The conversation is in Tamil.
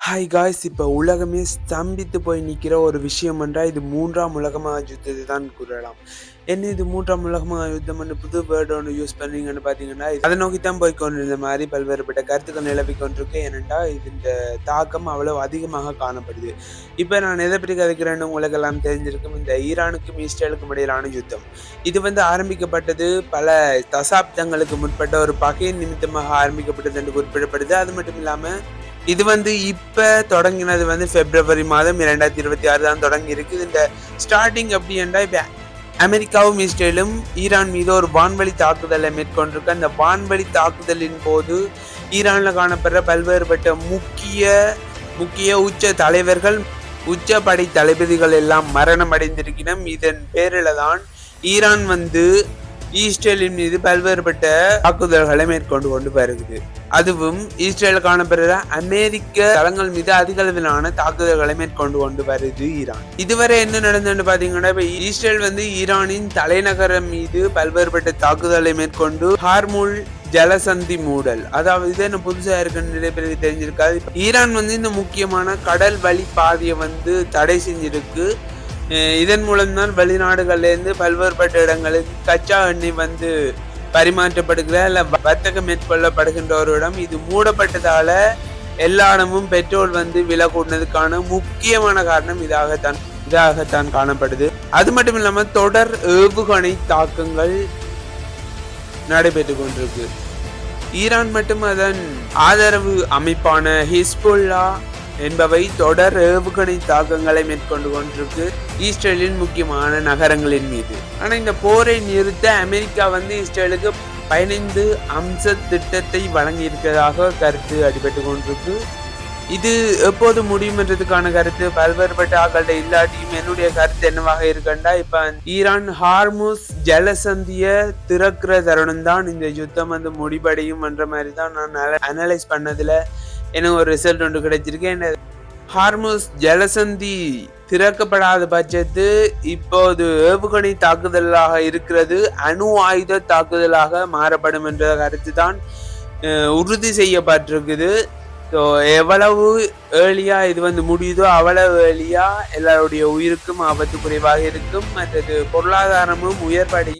ஹாய் காய்ஸ், இப்போ உலகமே ஸ்தம்பித்து போய் நிற்கிற ஒரு விஷயம் என்றால் இது மூன்றாம் உலக யுத்தத்தை தான் கூறலாம். என்ன இது மூன்றாம் உலக யுத்தம் என்று புது வேர்டு ஒன்று யூஸ் பண்ணீங்கன்னு பார்த்தீங்கன்னா, அதை நோக்கி தான் போய் கொண்டிருந்த மாதிரி பல்வேறுபட்ட கருத்துக்கள் நிலவி கொண்டிருக்கு. ஏனென்றால் இந்த தாக்கம் அவ்வளவு அதிகமாக காணப்படுது. இப்போ நான் எதை பற்றி கதைக்கிறேன்னு உங்களுக்கு எல்லாம் தெரிஞ்சிருக்கும். இந்த ஈரானுக்கும் இஸ்ரேலுக்கும் இடையிலான யுத்தம் இது ஆரம்பிக்கப்பட்டது பல தசாப்தங்களுக்கு முற்பட்ட ஒரு பகையின் நிமித்தமாக ஆரம்பிக்கப்பட்டது என்று குறிப்பிடப்படுது. அது மட்டும் இல்லாமல் இது இப்ப தொடங்கினது பிப்ரவரி மாதம் 2026 தான் தொடங்கி இருக்குது. இந்த ஸ்டார்டிங் அப்படி என்றால் இப்ப அமெரிக்காவும் இஸ்ரேலும் ஈரான் மீது ஒரு வான்வழி தாக்குதலை மேற்கொண்டிருக்க. அந்த வான்வழி தாக்குதலின் போது ஈரான்ல காணப்படுற பல்வேறுபட்ட முக்கிய உச்ச தலைவர்கள், உச்சப்படை தளபதிகள் எல்லாம் மரணம் அடைந்திருக்கிறோம். இதன் பேரில தான் ஈரான் இஸ்ரேலின் மீது பல்வேறுபட்ட தாக்குதல்களை மேற்கொண்டு கொண்டு வருகிறது. அதுவும் இஸ்ரேல் காணப்படுற அமெரிக்க தளங்கள் மீது அதிக அளவிலான தாக்குதல்களை மேற்கொண்டு கொண்டு வருது ஈரான். இதுவரை என்ன நடந்ததுன்னு பாத்தீங்கன்னா, இப்ப இஸ்ரேல் ஈரானின் தலைநகரம் மீது பல்வேறுபட்ட தாக்குதலை மேற்கொண்டு ஹார்முல் ஜலசந்தி மூடல், அதாவது இது என்ன புதுசா இருக்குன்னு நிறைய பேருக்கு தெரிஞ்சிருக்காது. ஈரான் இந்த முக்கியமான கடல் வழி பாதையை தடை செஞ்சிருக்கு. இதன் மூலம்தான் வெளிநாடுகள்லேருந்து பல்வேறுபட்ட இடங்களுக்கு கச்சா எண்ணெய் பரிமாற்றப்படுகிற இல்ல வர்த்தகம் மேற்கொள்ளப்படுகின்ற ஒரு இடம். இது மூடப்பட்டதால எல்லா இடமும் பெட்ரோல் விலை கூடினதுக்கான முக்கியமான காரணம் இதாகத்தான் காணப்படுது. அது மட்டும் இல்லாம தொடர் ஏவுகணை தாக்கங்கள் நடைபெற்று கொண்டிருக்கு. ஈரான் மட்டும் அதன் ஆதரவு அமைப்பான ஹிஸ்புல்லா என்பவை தொடர் ஏவுகணை தாக்கங்களை மேற்கொண்டு கொண்டிருக்கு இஸ்ரேலின் முக்கியமான நகரங்களின் மீது. ஆனா இந்த போரை நிறுத்த அமெரிக்கா இஸ்ரேலுக்கு 15 அம்ச திட்டத்தை வழங்கி இருக்கிறதாக கருத்து அடிபட்டு கொண்டிருக்கு. இது எப்போது முடியும் என்றதுக்கான கருத்து பல்வேறுபட்ட ஆக்கள்கிட்ட இல்லாட்டியும் என்னுடைய கருத்து என்னவாக இருக்கண்டா, இப்ப ஈரான் ஹார்முஸ் ஜலசந்திய திறக்கிற தருணம் தான் இந்த யுத்தம் முடிவடையும் என்ற மாதிரி தான் நான் அனலைஸ் பண்ணதுல எனக்கு ஒரு ரிசல்ட் ஒன்று கிடைச்சிருக்கு. ஹார்முஸ் ஜலசந்தி திறக்கப்படாத பட்சத்து இப்போது ஏவுகணை தாக்குதலாக இருக்கிறது அணு ஆயுத தாக்குதலாக மாறப்படும் என்ற கருத்து தான் உறுதி செய்யப்பட்டிருக்குது. ஸோ எவ்வளவு ஏர்லியா இது முடியுதோ அவ்வளவு ஏர்லியா எல்லாருடைய உயிருக்கும் ஆபத்து குறைவாக இருக்கும். மற்றது பொருளாதாரமும் உயர்படையும்.